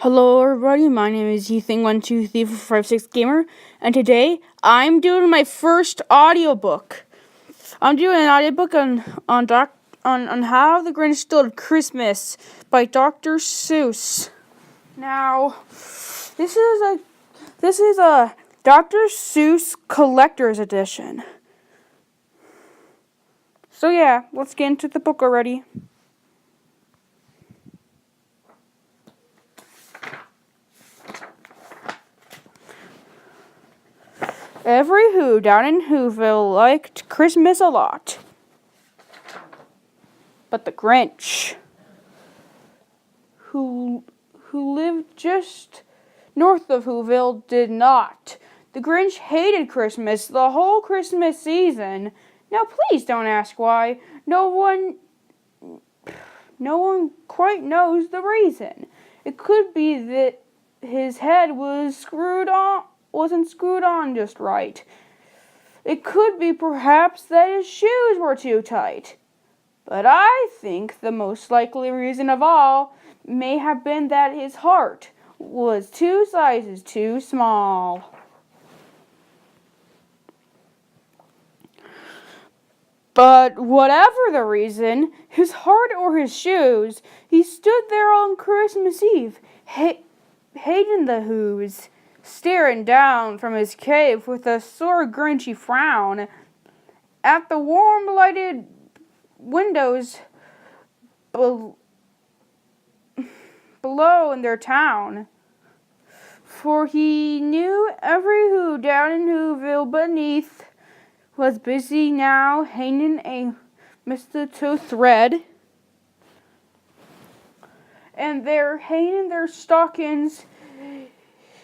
Hello everybody, my name is Ethan12356 Gamer, and today I'm doing my first audiobook. I'm doing an audiobook on How the Grinch Stole Christmas by Dr. Seuss. Now, this is a Dr. Seuss collector's edition. So yeah, let's get into the book already. Every Who down in Whoville liked Christmas a lot. But the Grinch, who lived just north of Whoville, did not. The Grinch hated Christmas the whole Christmas season. Now please don't ask why. No one quite knows the reason. It could be that his head wasn't screwed on just right. It could be perhaps that his shoes were too tight. But I think the most likely reason of all may have been that his heart was 2 sizes too small. But whatever the reason, his heart or his shoes, he stood there on Christmas Eve, hating the Who's, staring down from his cave with a sore Grinchy frown at the warm lighted windows below in their town. For he knew every Who down in Whoville beneath was busy now hanging a mistletoe thread, and they're hanging their stockings.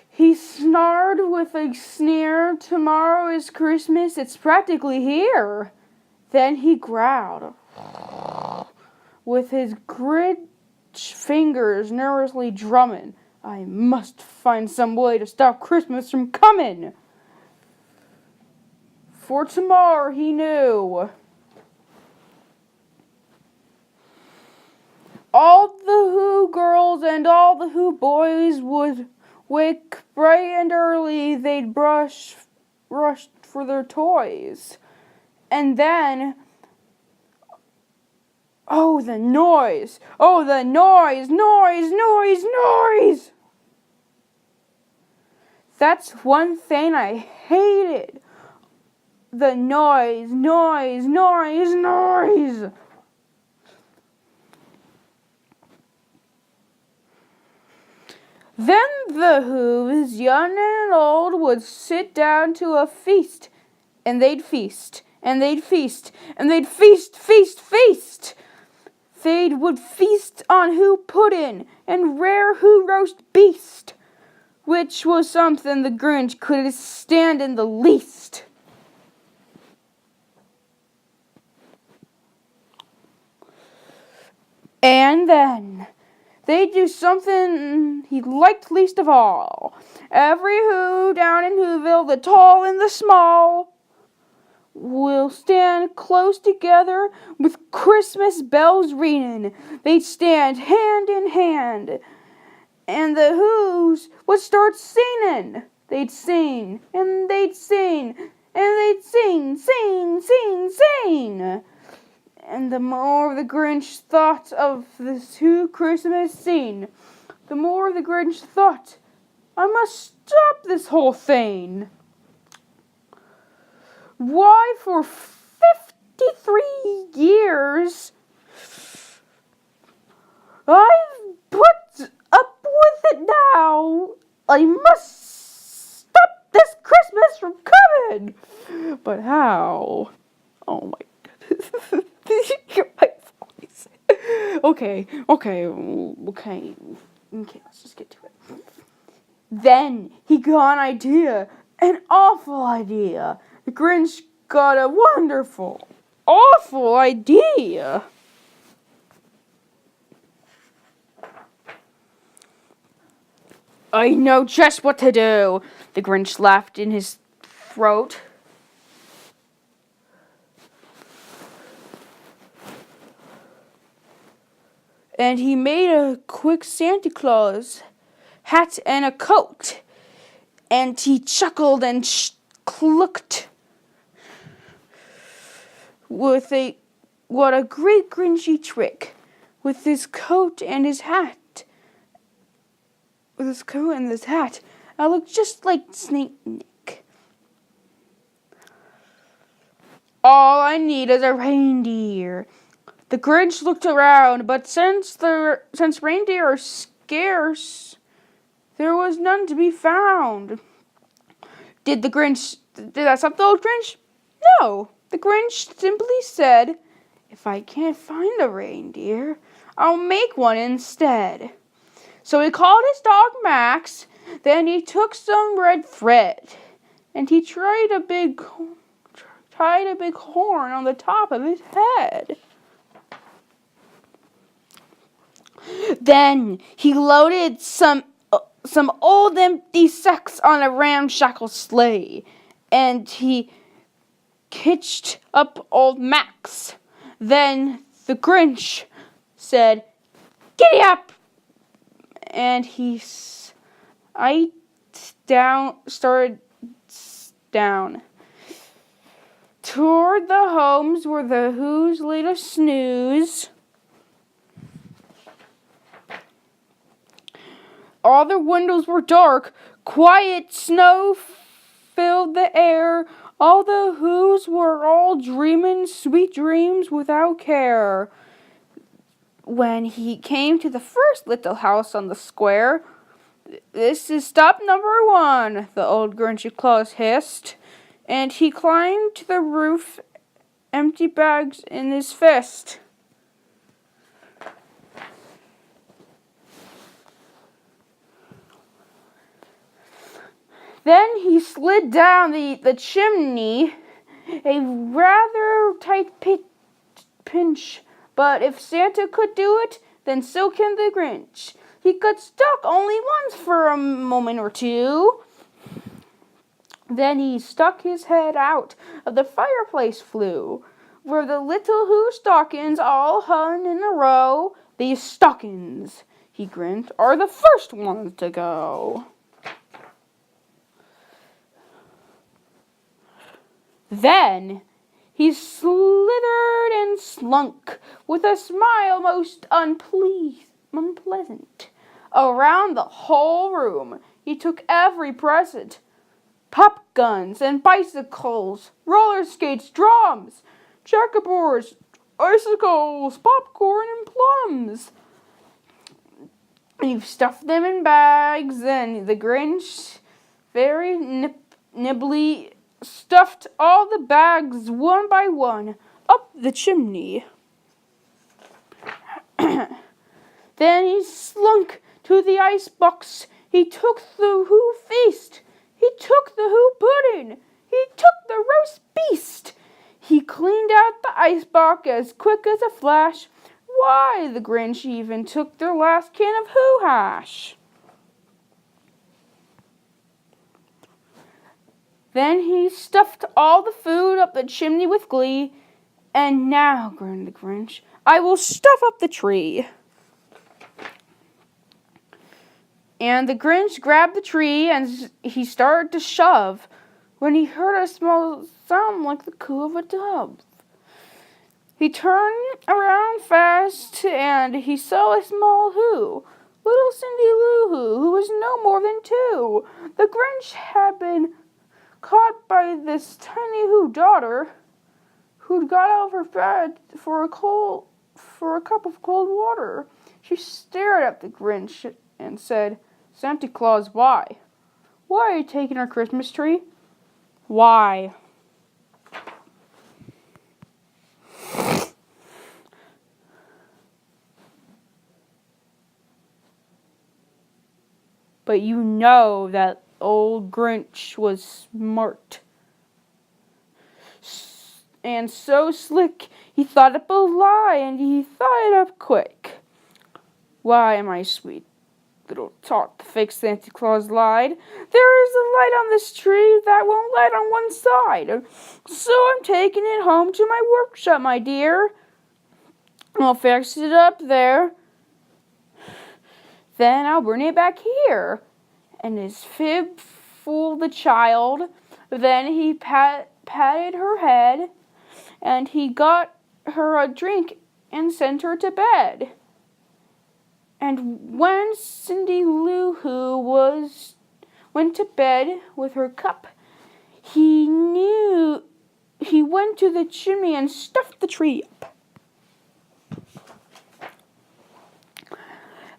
He snarled with a sneer, "Tomorrow is Christmas, it's practically here." Then he growled, with his Grinch fingers nervously drumming, "I must find some way to stop Christmas from coming." For tomorrow, he knew, all the Who girls and all the Who boys would wake bright and early. They'd rush for their toys. And then, oh, the noise! Oh, the noise! Noise! That's one thing I hated. The noise. Then the Who's, young and old, would sit down to a feast, and they'd feast, and they'd feast, and they'd feast. They would feast on Who pudding and rare Who roast beast, which was something the Grinch couldn't stand in the least. And then they'd do something he liked least of all. Every Who down in Whoville, the tall and the small, will stand close together with Christmas bells ringing. They'd stand hand in hand, and the Who's would start singing. They'd sing, and they'd sing, and they'd sing. And the more the Grinch thought of this Who Christmas scene, the more the Grinch thought, "I must stop this whole thing." Why, for 53 years, I've put up with it now. I must stop this Christmas from coming. But how? Oh my goodness. My voice. Okay, let's just get to it. Then he got an idea, an awful idea. The Grinch got a wonderful, awful idea. "I know just what to do," the Grinch laughed in his throat. And he made a quick Santa Claus hat and a coat. And he chuckled and clucked with what a great Grinchy trick with his coat and his hat. With his coat and his hat, I look just like Snake Nick. All I need is a reindeer. The Grinch looked around, but since reindeer are scarce, there was none to be found. Did that stop the old Grinch? No. The Grinch simply said, if I can't find a reindeer, I'll make one instead. So he called his dog Max, then he took some red thread, and he tied a big horn on the top of his head. Then he loaded some old empty sacks on a ramshackle sleigh, and he hitched up old Max. Then the Grinch said, "Giddy up!" And he started down toward the homes where the Who's laid a snooze. All the windows were dark. Quiet snow filled the air. All the Who's were all dreaming sweet dreams without care. When he came to the first little house on the square, "This is stop number 1, the old Grinchy Claus hissed. And he climbed to the roof, empty bags in his fist. Then he slid down the chimney, a rather tight pinch, but if Santa could do it, then so can the Grinch. He got stuck only once for a moment or two. Then he stuck his head out of the fireplace flue, where the little Who stockings all hung in a row. "These stockings," he grinned, "are the first ones to go." Then he slithered and slunk, with a smile most unpleasant, around the whole room. He took every present: pop guns and bicycles, roller skates, drums, checkerboards, icicles, popcorn, and plums. And he stuffed them in bags, and the Grinch, very nimbly, stuffed all the bags one by one up the chimney. Then he slunk to the icebox. He took the Who feast. He took the Who pudding. He took the roast beast. He cleaned out the icebox as quick as a flash. Why, the Grinch even took their last can of Who hash. Then he stuffed all the food up the chimney with glee. "And now," grinned the Grinch, "I will stuff up the tree." And the Grinch grabbed the tree and he started to shove when he heard a small sound like the coo of a dove. He turned around fast and he saw a small Who, little Cindy Lou Who was no more than 2. The Grinch had been caught by this tiny Who daughter, who'd got out of her bed for a cup of cold water. She stared at the Grinch and said, "Santa Claus, why? Why are you taking our Christmas tree? Why?" But you know that old Grinch was smart. And so slick, he thought up a lie, and he thought it up quick. "Why, my sweet little tot," the fake Santa Claus lied, "there is a light on this tree that won't light on one side. So I'm taking it home to my workshop, my dear. I'll fix it up there. then I'll bring it back here. And his fib fooled the child. Then he patted her head, and he got her a drink and sent her to bed. And when Cindy Lou Who went to bed with her cup, he went to the chimney and stuffed the tree up.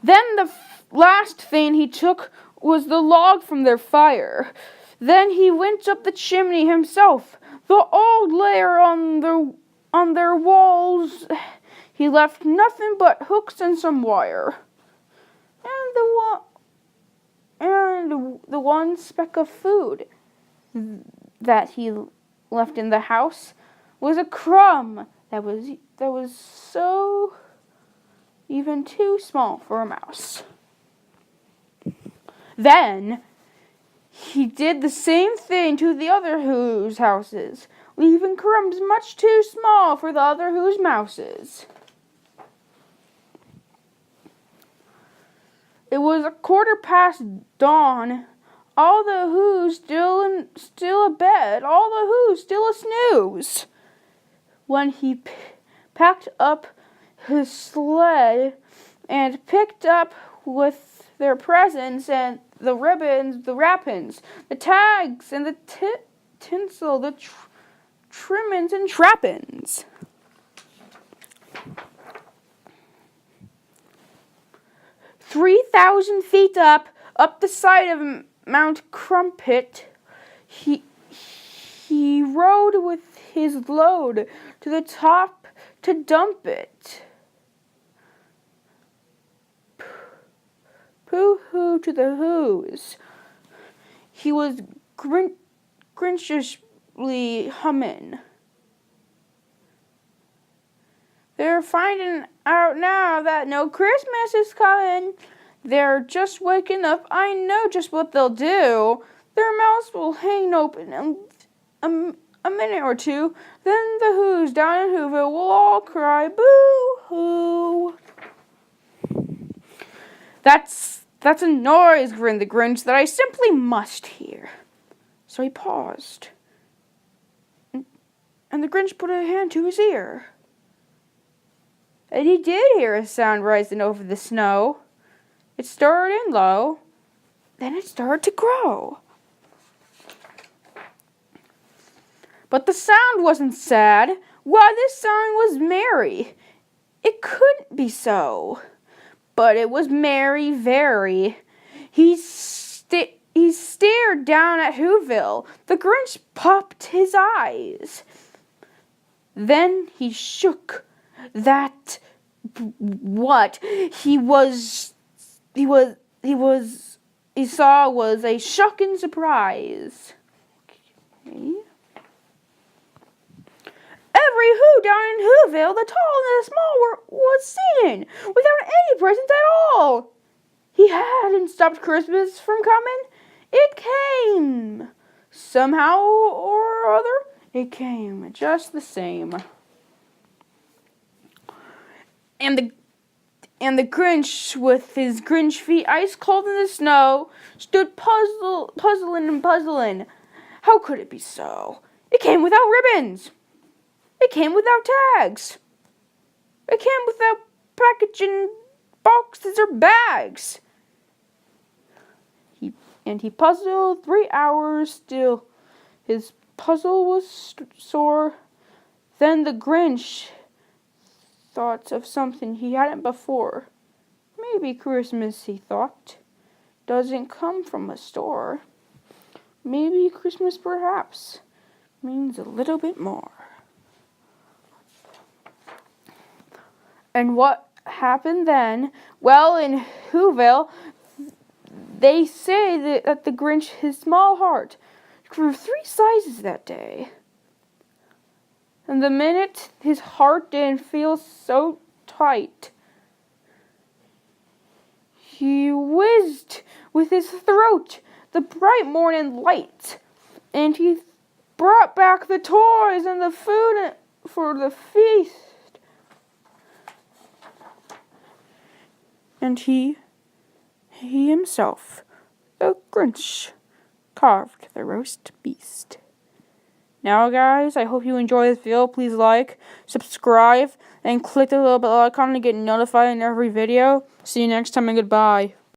Then the last thing he took was the log from their fire. Then he went up the chimney himself. The old layer on their walls, he left nothing but hooks and some wire. And the one speck of food that he left in the house was a crumb that was so even too small for a mouse. Then he did the same thing to the other Who's houses, leaving crumbs much too small for the other Who's mouses. It was 1/4 dawn. All the Who's still abed. All the Who's still a snooze. When he packed up his sled and picked up with their presents and the ribbons, the wrappings, the tags, and the tinsel, the trimmings and trappings. 3,000 feet up the side of Mount Crumpet, he rode with his load to the top to dump it. Pooh-hoo to the Who's. He was grinchishly humming. They're finding out now that no Christmas is coming. They're just waking up. I know just what they'll do. Their mouths will hang open in a minute or two. Then the Who's down in Whoville will all cry, boo-hoo. That's a noise, grinned the Grinch, that I simply must hear. So he paused. And the Grinch put a hand to his ear. And he did hear a sound rising over the snow. It started in low, then it started to grow. But the sound wasn't sad. Why, this sound was merry. It couldn't be so. But it was merry very. He stared down at Whoville. The Grinch popped his eyes. Then he shook. That what he saw was a shocking surprise. Okay. Every Who down in Whoville, the tall and the small, was singing without any presents at all. He hadn't stopped Christmas from coming. It came. Somehow or other, it came just the same. And the Grinch, with his Grinch feet ice cold in the snow, stood puzzling. How could it be so? It came without ribbons. It came without tags. It came without packaging boxes or bags. He puzzled 3 hours still. His puzzle was sore. Then the Grinch thought of something he hadn't before. Maybe Christmas, he thought, doesn't come from a store. Maybe Christmas perhaps means a little bit more. And what happened then? Well, in Whoville, they say that the Grinch, his small heart, grew 3 sizes that day. And the minute his heart didn't feel so tight, he whizzed with his throat the bright morning light, and he brought back the toys and the food for the feast. And he he himself, the Grinch, carved the roast beast. Now guys, I hope you enjoy this video. Please like, subscribe, and click the little bell icon to get notified in every video. See you next time and goodbye.